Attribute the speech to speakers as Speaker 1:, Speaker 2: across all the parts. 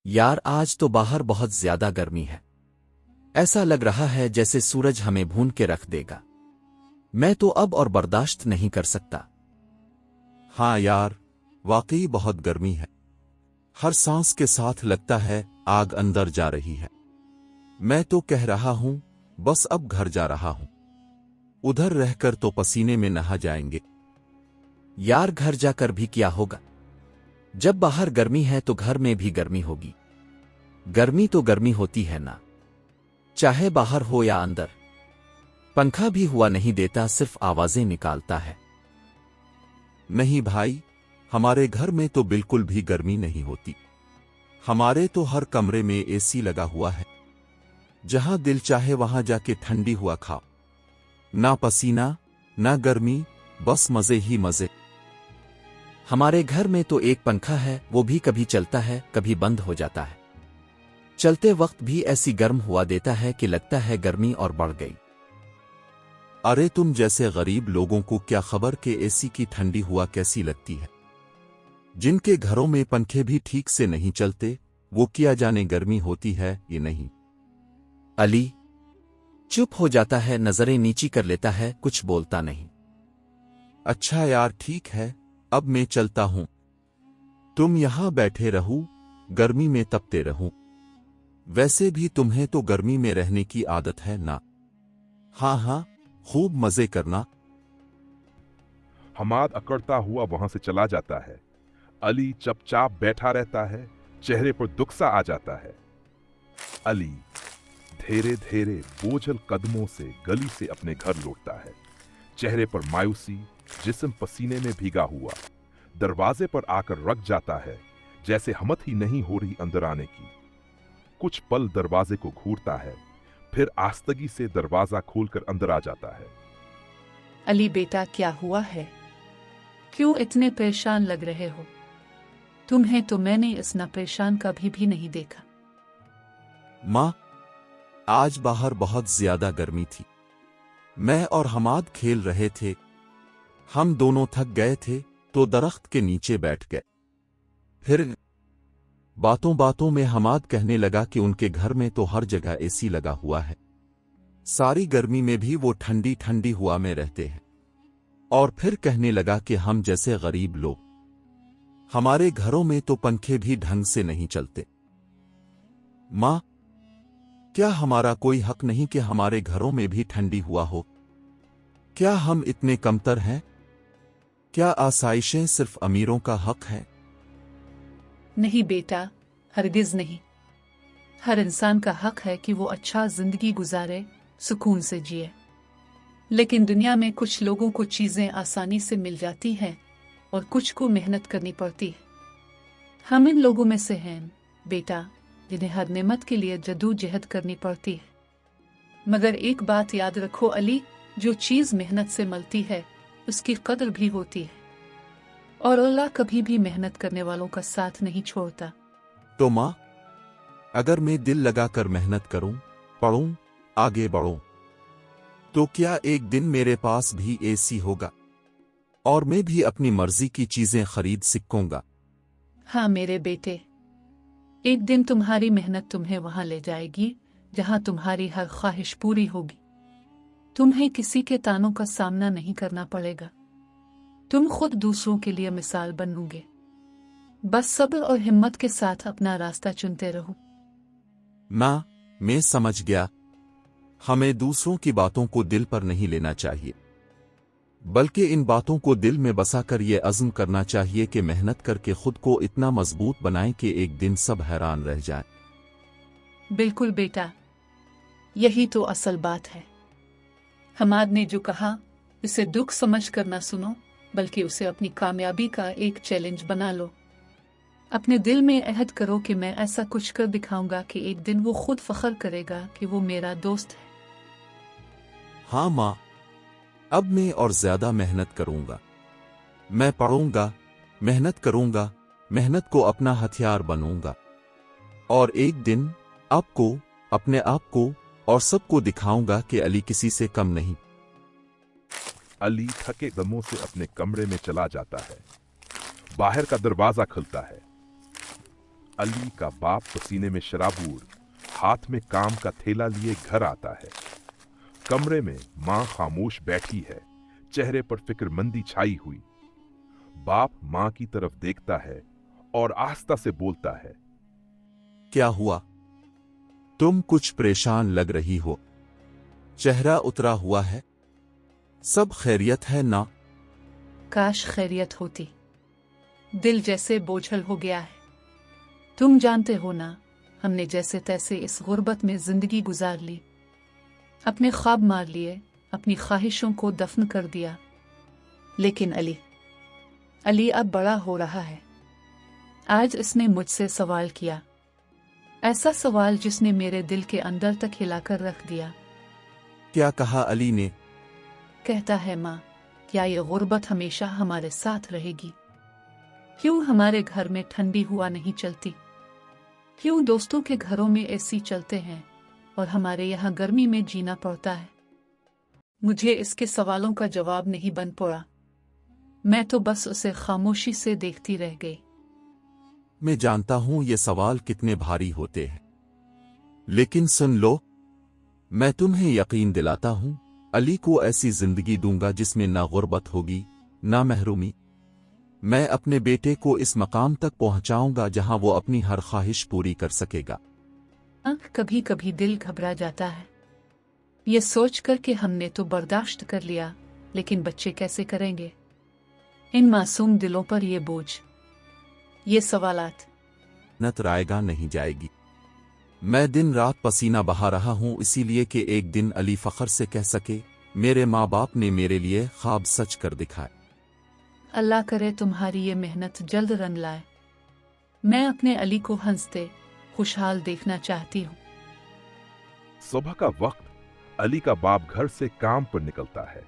Speaker 1: यार आज तो बाहर बहुत ज्यादा गर्मी है। ऐसा लग रहा है जैसे सूरज हमें भून के रख देगा। मैं तो अब और बर्दाश्त नहीं कर सकता।
Speaker 2: हाँ यार, वाकई बहुत गर्मी है। हर सांस के साथ लगता है आग अंदर जा रही है। मैं तो कह रहा हूं बस अब घर जा रहा हूं। उधर रहकर तो पसीने में नहा जाएंगे।
Speaker 1: यार घर जाकर भी क्या होगा? जब बाहर गर्मी है तो घर में भी गर्मी होगी। गर्मी तो गर्मी होती है ना, चाहे बाहर हो या अंदर। पंखा भी हुआ नहीं देता, सिर्फ आवाजें निकालता है।
Speaker 2: नहीं भाई, हमारे घर में तो बिल्कुल भी गर्मी नहीं होती। हमारे तो हर कमरे में एसी लगा हुआ है। जहां दिल चाहे वहां जाके ठंडी हुआ खाओ। ना पसीना ना गर्मी, बस मजे ही मजे।
Speaker 1: हमारे घर में तो एक पंखा है, वो भी कभी चलता है कभी बंद हो जाता है। चलते वक्त भी ऐसी गर्म हुआ देता है कि लगता है गर्मी और बढ़ गई।
Speaker 2: अरे तुम जैसे गरीब लोगों को क्या खबर कि एसी की ठंडी हुआ कैसी लगती है। जिनके घरों में पंखे भी ठीक से नहीं चलते, वो क्या जाने गर्मी होती है ये नहीं।
Speaker 1: अली चुप हो जाता है, नजरें नीची कर लेता है, कुछ बोलता नहीं।
Speaker 2: अच्छा यार ठीक है, अब मैं चलता हूं। तुम यहां बैठे रहो, गर्मी में तपते रहो। वैसे भी तुम्हें तो गर्मी में रहने की आदत है ना। हाँ हाँ, खूब मजे करना।
Speaker 3: हमाद अकड़ता हुआ वहां से चला जाता है। अली चुपचाप बैठा रहता है, चेहरे पर दुख सा आ जाता है। अली धीरे धीरे बोझल कदमों से गली से अपने घर लौटता है। चेहरे पर मायूसी, जिस्म पसीने में भीगा हुआ। दरवाजे पर आकर रुक जाता है, जैसे हिम्मत ही नहीं हो रही अंदर आने की। कुछ पल दरवाजे को घूरता है, फिर आस्तगी से दरवाजा खोलकर अंदर आ जाता है।
Speaker 4: अली बेटा, क्या हुआ है? क्यों इतने परेशान लग रहे हो? तुम्हें तो मैंने इतना परेशान कभी भी नहीं देखा।
Speaker 2: माँ, आज बाहर बहुत ज्यादा गर्मी थी। मैं और हमाद खेल रहे थे। हम दोनों थक गए थे तो दरख्त के नीचे बैठ गए। फिर बातों बातों में हमाद कहने लगा कि उनके घर में तो हर जगह एसी लगा हुआ है। सारी गर्मी में भी वो ठंडी ठंडी हवा में रहते हैं। और फिर कहने लगा कि हम जैसे गरीब लोग, हमारे घरों में तो पंखे भी ढंग से नहीं चलते। माँ, क्या हमारा कोई हक नहीं कि हमारे घरों में भी ठंडी हुआ हो? क्या हम इतने कमतर हैं? क्या आसाइशें सिर्फ अमीरों का हक है?
Speaker 4: नहीं बेटा, हरगिज नहीं। हर इंसान का हक है कि वो अच्छा जिंदगी गुजारे, सुकून से जिए। लेकिन दुनिया में कुछ लोगों को चीजें आसानी से मिल जाती हैं और कुछ को मेहनत करनी पड़ती है। हम इन लोगों में से हैं बेटा, जिन्हें हर नेमत के लिए जद्दोजहद करनी पड़ती है। मगर एक बात याद रखो अली, जो चीज मेहनत से मिलती है उसकी कदर भी होती है, और अल्लाह कभी भी मेहनत करने वालों का साथ नहीं छोड़ता।
Speaker 2: तो माँ, अगर मैं दिल लगाकर मेहनत करूं, पढ़ूं, आगे बढ़ूं, तो क्या एक दिन मेरे पास भी एसी होगा और मैं भी अपनी मर्जी की चीजें खरीद सकूंगा?
Speaker 4: हाँ मेरे बेटे, एक दिन तुम्हारी मेहनत तुम्हें वहां ले जाएगी जहां तुम्हारी हर ख्वाहिश पूरी होगी। तुम्हें किसी के तानों का सामना नहीं करना पड़ेगा। तुम खुद दूसरों के लिए मिसाल बनोगे। बस सब्र और हिम्मत के साथ अपना रास्ता चुनते रहो।
Speaker 2: माँ, मैं समझ गया। हमें दूसरों की बातों को दिल पर नहीं लेना चाहिए, बल्कि इन बातों को दिल में बसाकर ये अज़्म करना चाहिए कि मेहनत करके खुद को इतना मजबूत बनाएं कि एक दिन सब हैरान रह जाएं।
Speaker 4: बिल्कुल बेटा, यही तो असल बात है। हमाद ने जो कहा उसे दुख समझ कर ना सुनो, बल्कि उसे अपनी कामयाबी का एक चैलेंज बना लो। अपने दिल में अहद करो कि मैं ऐसा कुछ कर दिखाऊंगा कि एक दिन वो खुद फख्र करेगा कि वो मेरा दोस्त है।
Speaker 2: हाँ माँ, अब मैं और ज्यादा मेहनत करूंगा। मैं पढ़ूंगा, मेहनत करूंगा, मेहनत को अपना हथियार बनूंगा, और एक दिन आपको, अपने आप को और सबको दिखाऊंगा कि अली किसी से कम नहीं।
Speaker 3: अली थके दमों से अपने कमरे में चला जाता है। बाहर का दरवाजा खुलता है। अली का बाप पसीने में शराबूर हाथ में काम का थैला लिए घर आता है। कमरे में मां खामोश बैठी है, चेहरे पर फिक्रमंदी छाई हुई। बाप मां की तरफ देखता है और आस्था से बोलता है,
Speaker 2: क्या हुआ? तुम कुछ परेशान लग रही हो, चेहरा उतरा हुआ है। सब खैरियत है ना?
Speaker 4: काश खैरियत होती, दिल जैसे बोझल हो गया है। तुम जानते हो ना, हमने जैसे तैसे इस गुर्बत में जिंदगी गुजार ली, अपने ख्वाब मार लिए, अपनी ख्वाहिशों को दफन कर दिया। लेकिन अली अब बड़ा हो रहा है। आज इसने मुझसे सवाल किया, ऐसा सवाल जिसने मेरे दिल के अंदर तक हिलाकर रख दिया।
Speaker 2: क्या कहा अली ने?
Speaker 4: कहता है, माँ, क्या ये गुर्बत हमेशा हमारे साथ रहेगी? क्यों हमारे घर में ठंडी हुआ नहीं चलती? क्यों दोस्तों के घरों में एसी चलते हैं और हमारे यहाँ गर्मी में जीना पड़ता है? मुझे इसके सवालों का जवाब नहीं बन पड़ा। मैं तो बस उसे खामोशी से देखती रह गई।
Speaker 2: मैं जानता हूं ये सवाल कितने भारी होते हैं, लेकिन सुन लो, मैं तुम्हें यकीन दिलाता हूं, अली को ऐसी जिंदगी दूंगा जिसमें ना गुर्बत होगी, ना महरूमी। मैं अपने बेटे को इस मकाम तक पहुंचाऊंगा जहां वो अपनी हर ख्वाहिश पूरी कर सकेगा।
Speaker 4: कभी कभी दिल घबरा जाता है, ये सोच कर कि हमने तो बर्दाश्त कर लिया, लेकिन बच्चे कैसे करेंगे? इन मासूम दिलों पर ये बोझ, ये सवालात।
Speaker 2: नत रायगा नहीं जाएगी। मैं दिन रात पसीना बहा रहा हूं इसीलिए कि एक दिन अली फख्र से कह सके, मेरे माँ बाप ने मेरे लिए ख्वाब सच कर दिखाए।
Speaker 4: अल्लाह करे तुम्हारी ये मेहनत जल्द रंग लाए। मैं अपने अली को हंसते खुशहाल देखना चाहती हूँ।
Speaker 3: सुबह का वक्त अली का बाप घर से काम पर निकलता है,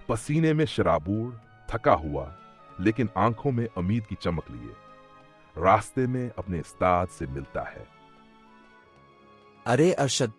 Speaker 3: पसीने में शराबूर, थका हुआ, लेकिन आंखों में उम्मीद की चमक लिए। रास्ते में अपने उस्ताद से मिलता है।
Speaker 1: अरे अरशद,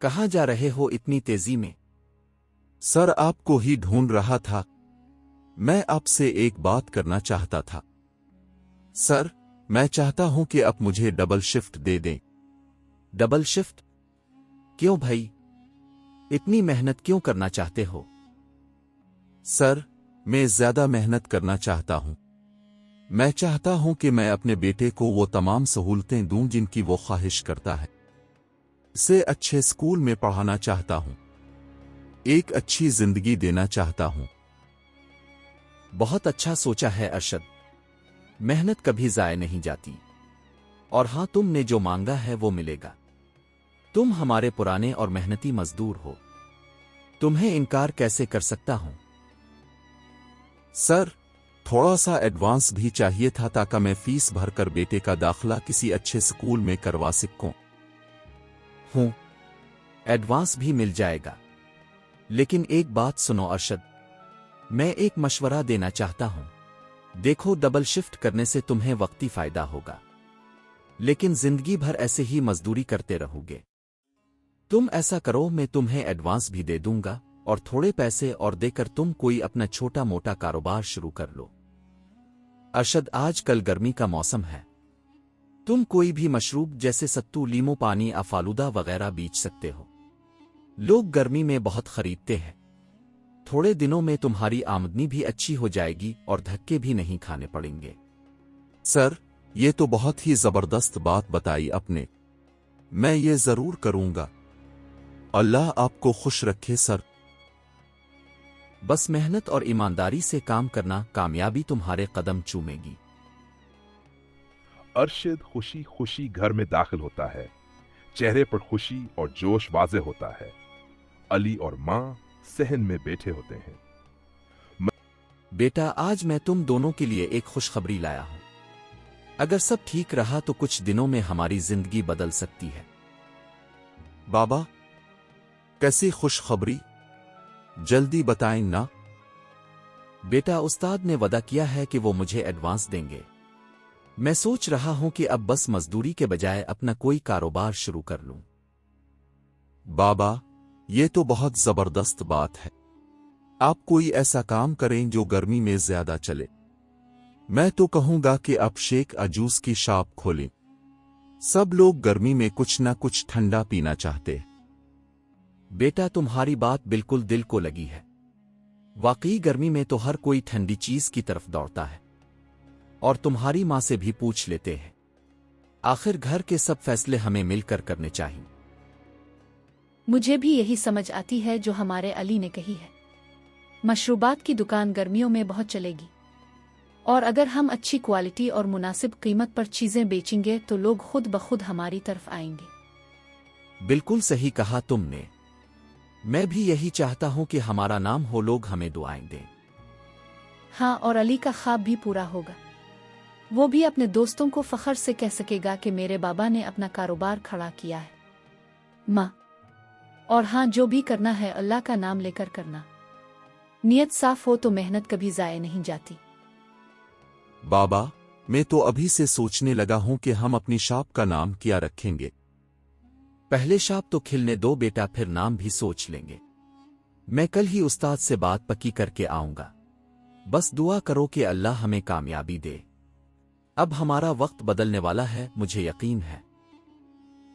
Speaker 1: कहाँ जा रहे हो इतनी तेजी में?
Speaker 2: सर, आपको ही ढूंढ रहा था। मैं आपसे एक बात करना चाहता था। सर, मैं चाहता हूं कि आप मुझे डबल शिफ्ट दे दें।
Speaker 1: Double shift? क्यों भाई, इतनी मेहनत क्यों करना चाहते हो?
Speaker 2: सर, मैं ज्यादा मेहनत करना चाहता हूं। मैं चाहता हूं कि मैं अपने बेटे को वो तमाम सहूलतें दूं जिनकी वो ख्वाहिश करता है। इसे अच्छे स्कूल में पढ़ाना चाहता हूं, एक अच्छी जिंदगी देना चाहता हूं।
Speaker 1: बहुत अच्छा सोचा है अरशद, मेहनत कभी जाए नहीं जाती। और हां, तुमने जो मांगा है वो मिलेगा। तुम हमारे पुराने और मेहनती मजदूर हो, तुम्हें इनकार कैसे कर सकता हूं?
Speaker 2: सर, थोड़ा सा एडवांस भी चाहिए था ताकि मैं फीस भरकर बेटे का दाखिला किसी अच्छे स्कूल में करवा सकूं।
Speaker 1: एडवांस भी मिल जाएगा, लेकिन एक बात सुनो अरशद, मैं एक मशवरा देना चाहता हूं। देखो, डबल शिफ्ट करने से तुम्हें वक्ती फायदा होगा, लेकिन जिंदगी भर ऐसे ही मजदूरी करते रहोगे। तुम ऐसा करो, मैं तुम्हें एडवांस भी दे दूंगा और थोड़े पैसे और देकर तुम कोई अपना छोटा मोटा कारोबार शुरू कर लो। अरशद, आजकल गर्मी का मौसम है, तुम कोई भी मशरूब जैसे सत्तू, लीमू पानी, फालूदा वगैरह बेच सकते हो। लोग गर्मी में बहुत खरीदते हैं। थोड़े दिनों में तुम्हारी आमदनी भी अच्छी हो जाएगी और धक्के भी नहीं खाने पड़ेंगे।
Speaker 2: सर, ये तो बहुत ही जबरदस्त बात बताई आपने। मैं ये जरूर करूंगा। अल्लाह आपको खुश रखे सर।
Speaker 1: बस मेहनत और ईमानदारी से काम करना, कामयाबी तुम्हारे कदम चूमेगी।
Speaker 3: अरशद खुशी खुशी घर में दाखिल होता है, चेहरे पर खुशी और जोश वाज़े होता है। अली और मां सहन में बैठे होते हैं।
Speaker 1: बेटा, आज मैं तुम दोनों के लिए एक खुशखबरी लाया हूं। अगर सब ठीक रहा तो कुछ दिनों में हमारी जिंदगी बदल सकती है।
Speaker 2: बाबा, कैसी खुशखबरी? जल्दी बताएं ना।
Speaker 1: बेटा, उस्ताद ने वादा किया है कि वो मुझे एडवांस देंगे। मैं सोच रहा हूं कि अब बस मजदूरी के बजाय अपना कोई कारोबार शुरू कर लूं।
Speaker 2: बाबा, ये तो बहुत जबरदस्त बात है। आप कोई ऐसा काम करें जो गर्मी में ज्यादा चले। मैं तो कहूंगा कि अब शेख अजूस की शॉप खोलें। सब लोग गर्मी में कुछ न कुछ ठंडा पीना चाहते हैं।
Speaker 1: बेटा, तुम्हारी बात बिल्कुल दिल को लगी है। वाकई गर्मी में तो हर कोई ठंडी चीज की तरफ दौड़ता है, और तुम्हारी माँ से भी पूछ लेते हैं। आखिर घर के सब फैसले हमें मिलकर करने चाहिए।
Speaker 5: मुझे भी यही समझ आती है जो हमारे अली ने कही है। मशरूबात की दुकान गर्मियों में बहुत चलेगी, और अगर हम अच्छी क्वालिटी और मुनासिब कीमत पर चीजें बेचेंगे तो लोग खुद ब खुद हमारी तरफ आएंगे।
Speaker 1: बिल्कुल सही कहा तुमने। मैं भी यही चाहता हूं कि हमारा नाम हो, लोग हमें दुआएं दें।
Speaker 5: हाँ, और अली का ख्वाब भी पूरा होगा। वो भी अपने दोस्तों को फख्र से कह सकेगा कि मेरे बाबा ने अपना कारोबार खड़ा किया है। माँ, और हाँ, जो भी करना है अल्लाह का नाम लेकर करना। नियत साफ हो तो मेहनत कभी ज़ाया नहीं जाती।
Speaker 2: बाबा, मैं तो अभी से सोचने लगा हूं कि हम अपनी शॉप का नाम क्या रखेंगे।
Speaker 1: पहले शॉप तो खिलने दो बेटा, फिर नाम भी सोच लेंगे। मैं कल ही उस्ताद से बात पक्की करके आऊंगा। बस दुआ करो कि अल्लाह हमें कामयाबी दे। अब हमारा वक्त बदलने वाला है, मुझे यकीन है।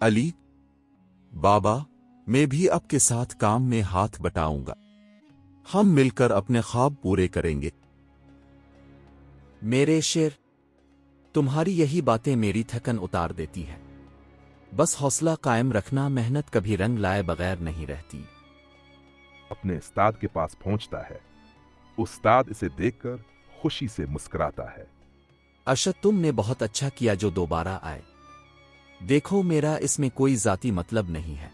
Speaker 2: अली, बाबा, मैं भी आपके साथ काम में हाथ बटाऊंगा। हम मिलकर अपने ख्वाब पूरे करेंगे।
Speaker 1: मेरे शेर, तुम्हारी यही बातें मेरी थकन उतार देती हैं। बस हौसला कायम रखना, मेहनत कभी रंग लाए बगैर नहीं रहती।
Speaker 3: अपने उस्ताद के पास पहुंचता है। उस्ताद इसे देखकर खुशी से मुस्कुराता है।
Speaker 1: अरशद, तुमने बहुत अच्छा किया जो दोबारा आए। देखो, मेरा इसमें कोई जाती मतलब नहीं है।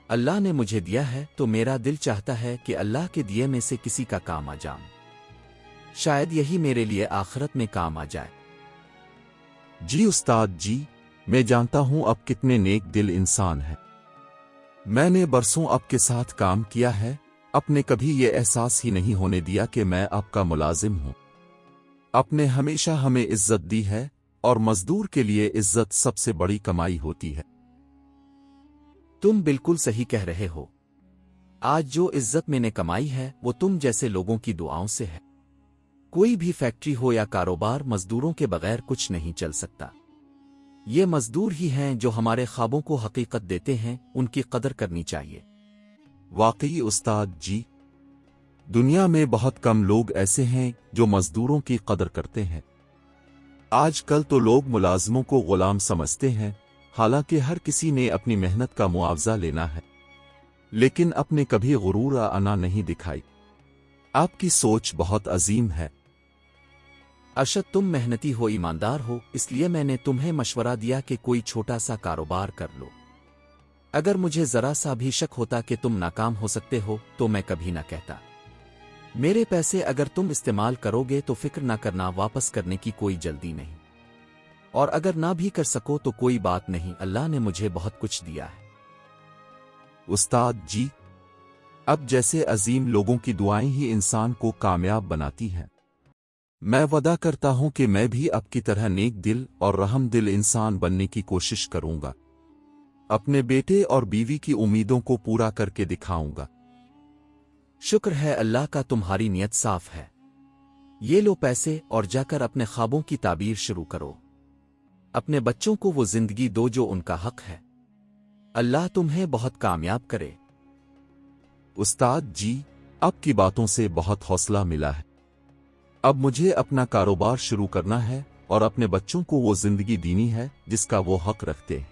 Speaker 1: अल्लाह ने मुझे दिया है तो मेरा दिल चाहता है कि अल्लाह के दिए में से किसी का काम आ जाऊं। शायद यही मेरे लिए आखिरत में काम आ जाए।
Speaker 2: जी उस्ताद जी, मैं जानता हूं आप कितने नेक दिल इंसान हैं। मैंने बरसों आपके साथ काम किया है। आपने कभी ये एहसास ही नहीं होने दिया कि मैं आपका मुलाजिम हूं। आपने हमेशा हमें इज्जत दी है, और मजदूर के लिए इज्जत सबसे बड़ी कमाई होती है।
Speaker 1: तुम बिल्कुल सही कह रहे हो। आज जो इज्जत मैंने कमाई है वो तुम जैसे लोगों की दुआओं से है। कोई भी फैक्ट्री हो या कारोबार मजदूरों के बगैर कुछ नहीं चल सकता। ये मजदूर ही हैं जो हमारे ख्वाबों को हकीकत देते हैं, उनकी कदर करनी चाहिए।
Speaker 2: वाकई उस्ताद जी, दुनिया में बहुत कम लोग ऐसे हैं जो मजदूरों की कदर करते हैं। आजकल तो लोग मुलाजमों को गुलाम समझते हैं, हालांकि हर किसी ने अपनी मेहनत का मुआवजा लेना है, लेकिन अपने कभी गुरूर आना नहीं दिखाई। आपकी सोच बहुत अजीम है।
Speaker 1: अरशद, तुम मेहनती हो, ईमानदार हो, इसलिए मैंने तुम्हें मशवरा दिया कि कोई छोटा सा कारोबार कर लो। अगर मुझे जरा सा भी शक होता कि तुम नाकाम हो सकते हो तो मैं कभी ना कहता। मेरे पैसे अगर तुम इस्तेमाल करोगे तो फिक्र ना करना, वापस करने की कोई जल्दी नहीं। और अगर ना भी कर सको तो कोई बात नहीं, अल्लाह ने मुझे बहुत कुछ दिया है।
Speaker 2: उस्ताद जी, अब जैसे अजीम लोगों की दुआएं ही इंसान को कामयाब बनाती हैं। मैं वादा करता हूं कि मैं भी आपकी तरह नेक दिल और रहम दिल इंसान बनने की कोशिश करूंगा। अपने बेटे और बीवी की उम्मीदों को पूरा करके दिखाऊंगा।
Speaker 1: शुक्र है अल्लाह का, तुम्हारी नियत साफ है। ये लो पैसे और जाकर अपने ख्वाबों की ताबीर शुरू करो। अपने बच्चों को वो जिंदगी दो जो उनका हक है। अल्लाह तुम्हें बहुत कामयाब करे।
Speaker 2: उस्ताद जी, आपकी बातों से बहुत हौसला मिला है। अब मुझे अपना कारोबार शुरू करना है और अपने बच्चों को वो जिंदगी देनी है जिसका वो हक रखते हैं।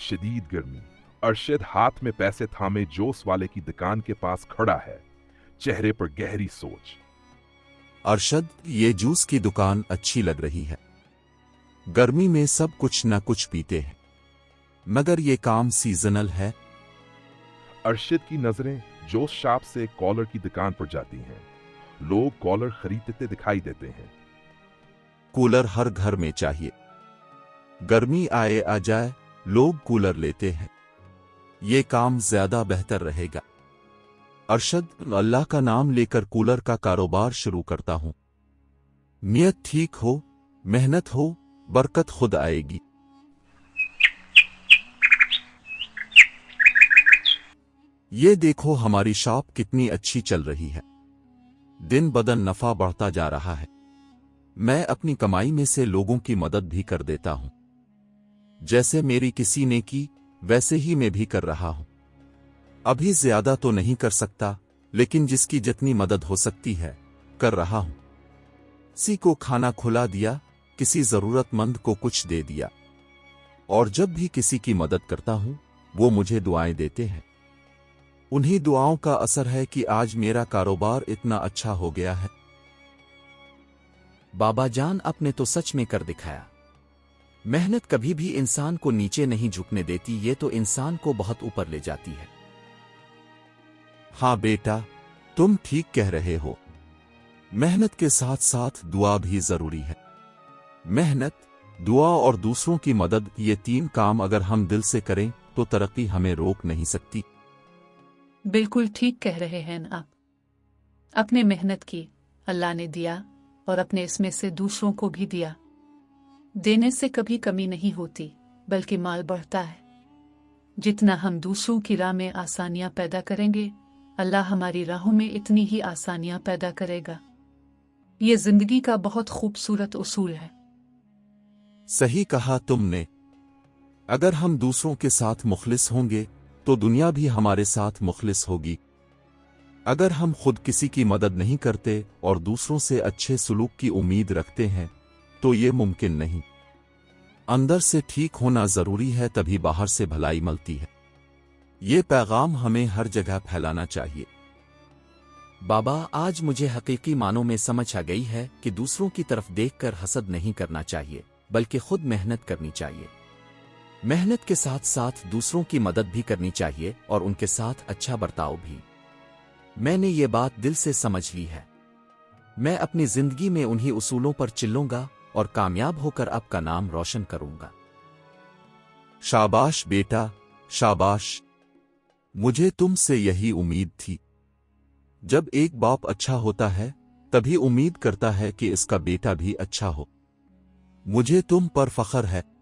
Speaker 3: शदीद गर्मी। अरशद हाथ में पैसे थामे जोश वाले की दुकान के पास खड़ा है, चेहरे पर गहरी सोच।
Speaker 2: अरशद, ये जूस की दुकान अच्छी लग रही है। गर्मी में सब कुछ न कुछ पीते हैं, मगर ये काम सीजनल है।
Speaker 3: अरशद की नजरें जोश शॉप से कॉलर की दुकान पर जाती हैं। लोग कॉलर खरीदते दिखाई देते हैं।
Speaker 2: कूलर हर घर में चाहिए। गर्मी आए आ जाए, लोग कूलर लेते हैं। ये काम ज्यादा बेहतर रहेगा। अरशद, अल्लाह का नाम लेकर कूलर का कारोबार शुरू करता हूं। नियत ठीक हो, मेहनत हो, बरकत खुद आएगी। ये देखो हमारी शॉप कितनी अच्छी चल रही है। दिन बदन नफा बढ़ता जा रहा है। मैं अपनी कमाई में से लोगों की मदद भी कर देता हूं। जैसे मेरी किसी ने की वैसे ही मैं भी कर रहा हूं। अभी ज्यादा तो नहीं कर सकता, लेकिन जिसकी जितनी मदद हो सकती है कर रहा हूं। किसी को खाना खुला दिया, किसी जरूरतमंद को कुछ दे दिया। और जब भी किसी की मदद करता हूं वो मुझे दुआएं देते हैं। उन्हीं दुआओं का असर है कि आज मेरा कारोबार इतना अच्छा हो गया है।
Speaker 1: बाबा जान आपने तो सच में कर दिखाया। मेहनत कभी भी इंसान को नीचे नहीं झुकने देती, ये तो इंसान को बहुत ऊपर ले जाती है।
Speaker 2: हाँ बेटा, तुम ठीक कह रहे हो। मेहनत के साथ साथ दुआ भी जरूरी है। मेहनत, दुआ और दूसरों की मदद, ये तीन काम अगर हम दिल से करें तो तरक्की हमें रोक नहीं सकती।
Speaker 4: बिल्कुल ठीक कह रहे हैं आप। अपने मेहनत की, अल्लाह ने दिया और अपने इसमें से दूसरों को भी दिया। देने से कभी कमी नहीं होती, बल्कि माल बढ़ता है। जितना हम दूसरों की राह में आसानियां पैदा करेंगे, अल्लाह हमारी राहों में इतनी ही आसानियां पैदा करेगा। ये जिंदगी का बहुत खूबसूरत उसूल है।
Speaker 2: सही कहा तुमने। अगर हम दूसरों के साथ मुखलिस होंगे तो दुनिया भी हमारे साथ मुखलिस होगी। अगर हम खुद किसी की मदद नहीं करते और दूसरों से अच्छे सुलूक की उम्मीद रखते हैं तो ये मुमकिन नहीं। अंदर से ठीक होना जरूरी है, तभी बाहर से भलाई मिलती है। ये पैगाम हमें हर जगह फैलाना चाहिए।
Speaker 1: बाबा, आज मुझे हकीकी मानों में समझ आ गई है कि दूसरों की तरफ देखकर हसद नहीं करना चाहिए, बल्कि खुद मेहनत करनी चाहिए। मेहनत के साथ साथ दूसरों की मदद भी करनी चाहिए और उनके साथ अच्छा बर्ताव भी। मैंने ये बात दिल से समझ ली है। मैं अपनी जिंदगी में उन्हीं उसूलों पर चलूंगा और कामयाब होकर आपका नाम रोशन करूंगा।
Speaker 2: शाबाश बेटा, शाबाश। मुझे तुमसे यही उम्मीद थी। जब एक बाप अच्छा होता है तभी उम्मीद करता है कि इसका बेटा भी अच्छा हो। मुझे तुम पर फख्र है।